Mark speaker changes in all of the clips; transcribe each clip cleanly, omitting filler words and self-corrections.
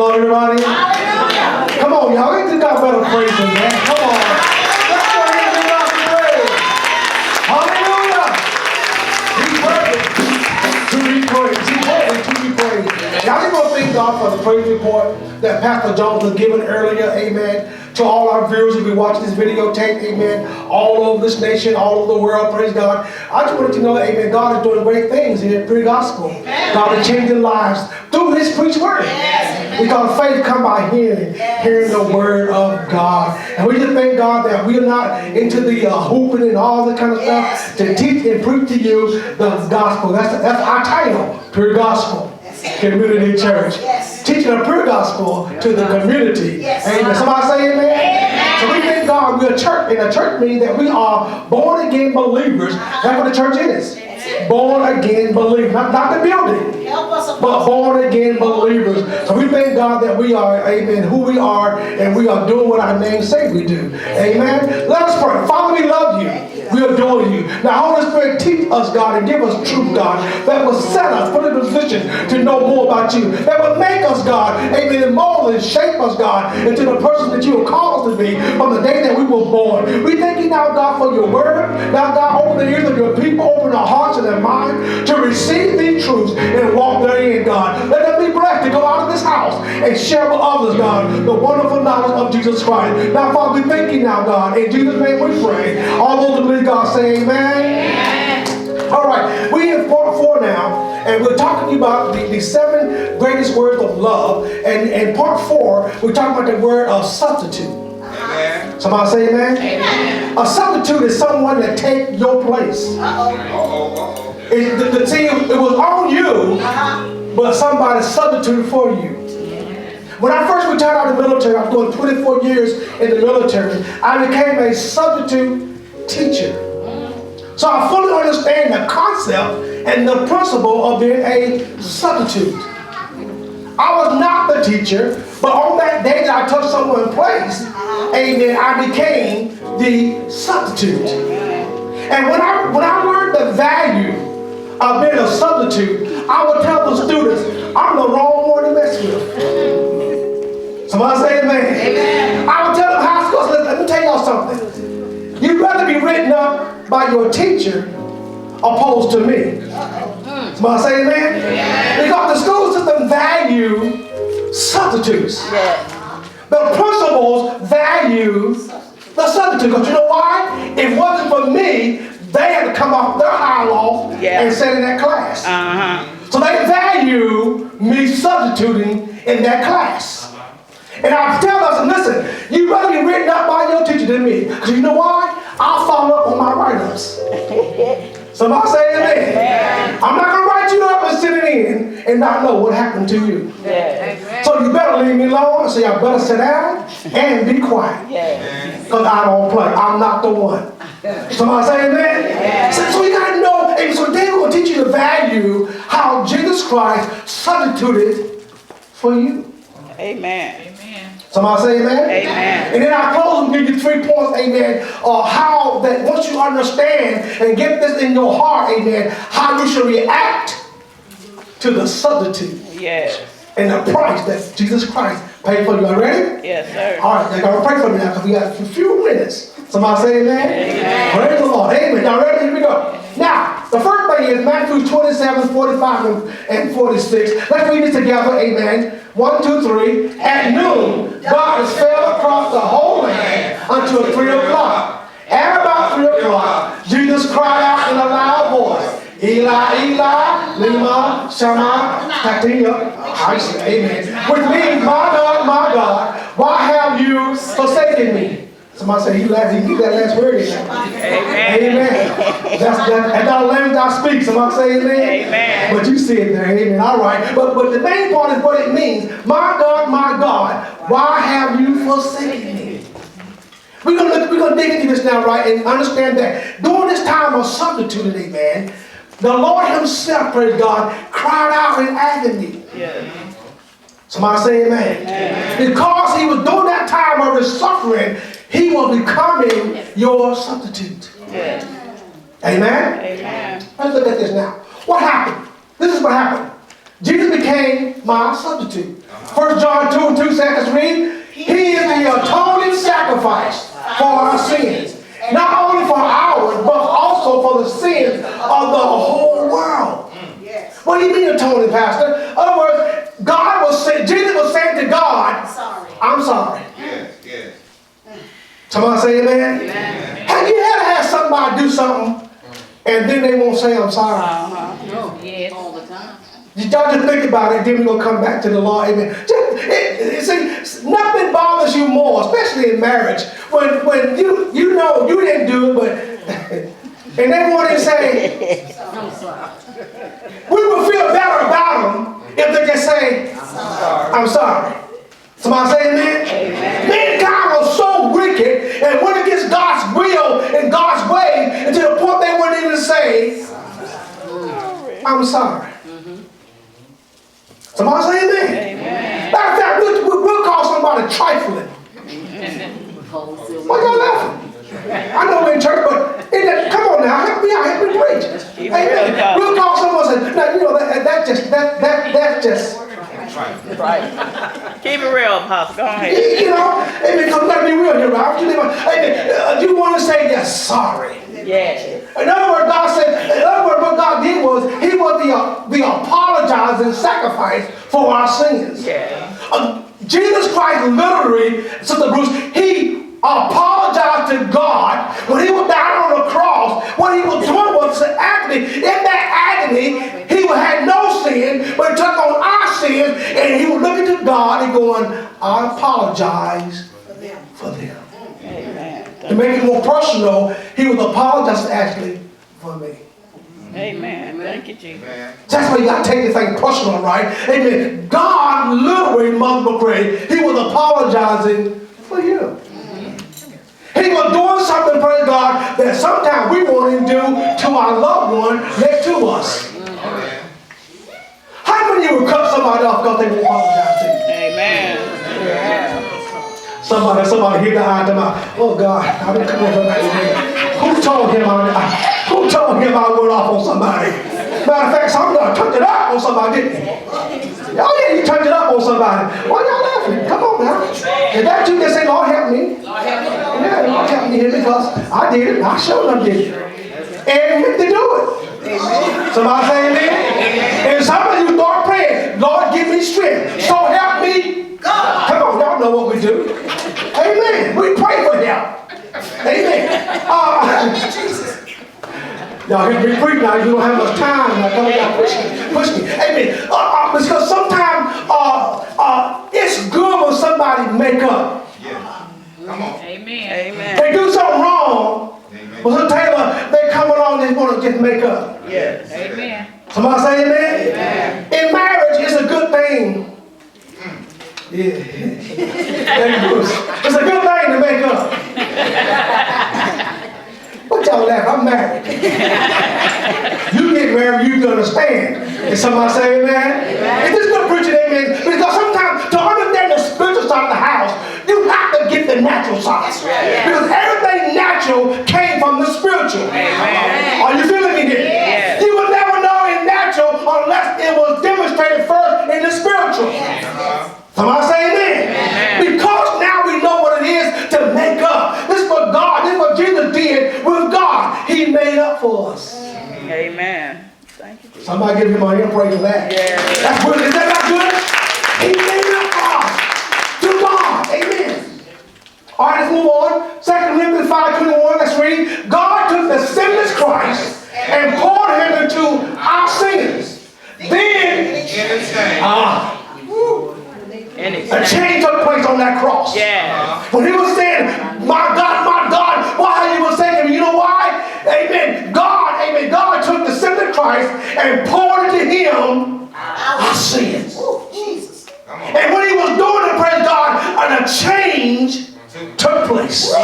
Speaker 1: Hello, everybody. Hallelujah. Come on, y'all. Let's give God better praise than that. Come on. Let's go ahead and give God some praise. Hallelujah. He's worthy to be praised. He's worthy to be praised. Now, I just want to thank God for the praise report that Pastor Jones was given earlier. Amen. To all our viewers who be watching this videotape, amen, all over this nation, all over the world, praise God. I just wanted to know, amen, God is doing great things here at Free Gospel. God is changing lives through His preached word. Because faith come by hearing, hearing the word of God. And we just thank God that we are not into the hooping and all that kind of stuff to teach and preach to you the gospel. That's our title, Pure Gospel Community Church. Teaching the pure gospel to the community. Amen. Somebody say amen. So we thank God we're a church, and a church means that we are born again believers. That's what the church is. Born again believers. Not the building, but born again believers. So we thank God that we are, amen, who we are, and we are doing what our name say we do. Amen. Let us pray. Father, we love you. We adore you. Now, Holy Spirit, teach us, God, and give us truth, God, that will set us, put in a position to know more about you. That will make us, God, amen, and mold and shape us, God, into the person that you have called us to be from the day that we were born. We thank you now, God, for your word. Now, God, open the ears of your people, open our hearts and their minds to receive these truths and walk therein, God. Let them be blessed to go out of this house and share with others, God, the wonderful knowledge of Jesus Christ. Now, Father, we thank you now, God. In Jesus' name we pray. All those who believe God say amen. Amen. All right, we're in part 4 now, and we're talking about the 7 greatest words of love. And in part 4, we're talking about the word of substitute. Amen. Somebody say amen. Amen. A substitute is someone that takes your place. It was on you, but somebody substituted for you. When I first retired out of the military, I was doing 24 years in the military, I became a substitute teacher. So I fully understand the concept and the principle of being a substitute. I was not the teacher, but on that day that I took someone's place, amen, I became the substitute. And when I learned the value of being a substitute, I would tell the students, I'm the wrong one to mess with. Somebody say amen. Amen. I would tell them high school, let me tell y'all something. You'd rather be written up by your teacher opposed to me. Somebody say amen? Amen. Because the school system value substitutes. The principals value the substitute. Because you know why? If it wasn't for me, they had to come off their high loft and sit in that class. So they value me substituting in that class. And I tell us, listen, you'd rather be written up by your teacher than me. Because you know why? I'll follow up on my write-ups. Somebody say amen. Amen. I'm not going to write you up and sit it in and not know what happened to you. Yeah. So you better leave me alone. So y'all better sit down and be quiet. Because I don't play. I'm not the one. Somebody say amen. Yeah. So you got to know. And so they will teach you the value how Jesus Christ substituted for you. Amen. Somebody say amen? Amen. And then I close and give you 3 points, amen, how that once you understand and get this in your heart, amen, how you should react to the substitute. Yes. And the price that Jesus Christ paid for you. Are you ready? Yes, sir. All right, they're going to pray for me now because we got a few minutes. Somebody say amen? Amen. Praise the Lord. Amen. Y'all ready? Here we go. Now, the first thing is Matthew 27, 45 and 46. Let's read this together. Amen. 1, 2, 3. At noon, darkness fell across the whole land until 3 o'clock. And about 3 o'clock, Jesus cried out in a loud voice, Eli, Eli, lema sabachthani. Amen. Which means, my God, why have you forsaken me? Somebody say, he can get that last word in. Amen. Amen. That's not a language I speak. Somebody say amen. Amen. But you see it there. Amen. All right. But the main part is what it means. My God, why have you forsaken me? We're gonna dig into this now, right, and understand that during this time of substituting, amen, the Lord Himself, praise God, cried out in agony. Yeah. Somebody say amen. Amen. Because He was during that time of His suffering, He was becoming your substitute. Yes. Amen? Amen. Let's look at this now. What happened? This is what happened. Jesus became my substitute. 1 John 2 and 2 says, read, He is the atoning sacrifice for our sins. Not only for ours, but also for the sins of the whole world. What do you mean atoning, Pastor? In other words, God was saying, Jesus was saying to God, I'm sorry.
Speaker 2: Yes.
Speaker 1: Somebody say amen?
Speaker 2: Amen.
Speaker 1: Have you ever had somebody do something and then they won't say I'm sorry?
Speaker 3: No. Yes. All the time.
Speaker 1: Y'all just think about it, then we're going to come back to the law. Amen. See, nothing bothers you more, especially in marriage, when you know you didn't do it, but and they want to say,
Speaker 3: I'm sorry.
Speaker 1: we would feel better about them if they just say, I'm sorry. Somebody say amen? Amen. Mankind was so wicked and went against God's will and God's way, and to the point they wouldn't even say, I'm sorry. Somebody say amen. Amen. Matter of fact, we'll call somebody trifling. Why y'all laughing? I know we're in church, but come on now, help me out, help me preach. Amen. We'll call someone and say, now you know that just
Speaker 4: Right. Keep it real, Apostle. Go ahead.
Speaker 1: you know, amen. Because we gotta be real here, Ralph. You want to say you're sorry.
Speaker 4: Yes.
Speaker 1: In other words, what God did was He was the apologizing sacrifice for our sins.
Speaker 4: Yeah.
Speaker 1: Jesus Christ literally, Sister Bruce, He apologized to God when He was down on the cross. What He was doing was agony. In that agony, He had no sin, but He took on our sins, and He was looking to God and going, I apologize for them.
Speaker 4: Amen.
Speaker 1: To make it more personal, He was apologizing actually for me.
Speaker 4: Amen. Thank you, Jesus.
Speaker 1: That's why you got to take this thing personal, right? Amen. God literally, Mother McRae, He was apologizing for you. He was doing something, praise God, that sometimes we won't even do to our loved one next to us. How many of you would cut somebody off because they won't apologize to you?
Speaker 4: Amen. Yeah.
Speaker 1: Somebody hit the eye to my, oh God, I didn't come over that way. Who told him I went off on somebody? Matter of fact, somebody turned it up on somebody, didn't he? Oh yeah, you turned it up on somebody. Why y'all laughing? Come on now. If that you just say, Lord help me. Yeah, Lord help me here because I did it. I showed them did it. And you to do it. Somebody say amen. And some of you start praying, Lord give me strength. So help me God. Come on, y'all know what we do. Amen. We pray for help. Amen. Y'all hear me preach now. You don't have much time. Now come on, y'all push me. Amen. Because sometimes it's good when somebody make up.
Speaker 2: Yeah. Come on.
Speaker 4: Amen. Amen.
Speaker 1: They do something wrong. Amen. But Taylor, they come along and they want to just make up.
Speaker 4: Yes. Amen.
Speaker 1: Somebody say amen? Amen. In marriage, it's a good thing. Yeah. It's a good thing to make up. What y'all laugh? I'm married. You get married, you understand. And somebody say amen? Amen. It's just good preaching amen. Because sometimes to understand the spiritual side of the house, you have to get the natural side. Yes. Because everything natural came from the spiritual. Amen. Are you feeling me here? Yes. You will never know in natural unless it was demonstrated first in the spiritual. Yes. Somebody say amen. Amen. Because now we know what it is to make up. This is what God, this is what Jesus did with God. He made up for us.
Speaker 4: Amen. Thank you, Jesus.
Speaker 1: Somebody give him a hand praise for that.
Speaker 4: Yeah.
Speaker 1: That's good. Is that not good? He made up for us. To God. Amen. All right, let's move on. 2 Corinthians 5:21, let's read. God took the sinless Christ and poured him into our sins. Then, a change took place on that cross.
Speaker 4: Yeah.
Speaker 1: When he was saying, my God, why he was saying, you know why? Amen. God took the sinless Christ and poured into him our sins. Jesus. And when he was doing it, praise God, and a change took place.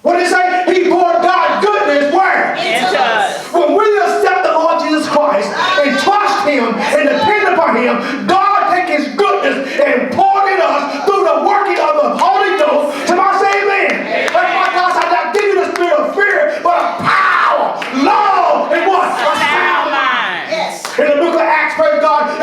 Speaker 1: What did he say? He poured God's goodness where?
Speaker 4: Into us.
Speaker 1: When we accept the Lord Jesus Christ and trust him and depend upon him, God take his goodness and pour it in us through the working of the Holy Ghost. Somebody say amen. That's why God said, I not give you the spirit of fear, but of power, love, and what? A sound mind. Yes. In the book of Acts, praise God,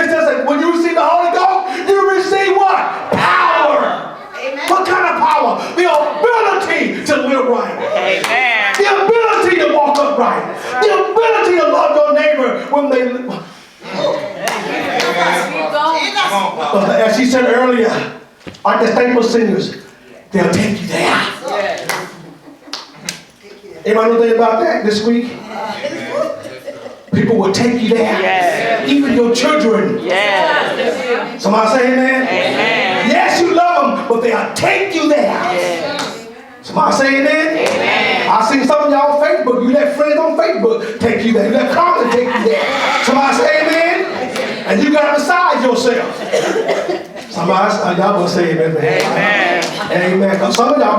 Speaker 1: But as she said earlier, like the Staples singers, they'll take you there. Anybody know anything about that this week? People will take you there.
Speaker 4: Yes.
Speaker 1: Even your children.
Speaker 4: Yes.
Speaker 1: Somebody say amen?
Speaker 4: Amen.
Speaker 1: Yes, you love them, but they'll take you there.
Speaker 4: Yes.
Speaker 1: Somebody say amen?
Speaker 4: Amen.
Speaker 1: I seen some of y'all on Facebook. You let friends on Facebook take you there. You let comments take you there. Somebody say amen? And you got to decide yourself. Somebody, y'all gonna say amen.
Speaker 4: Amen.
Speaker 1: Amen. 'Cause some of y'all might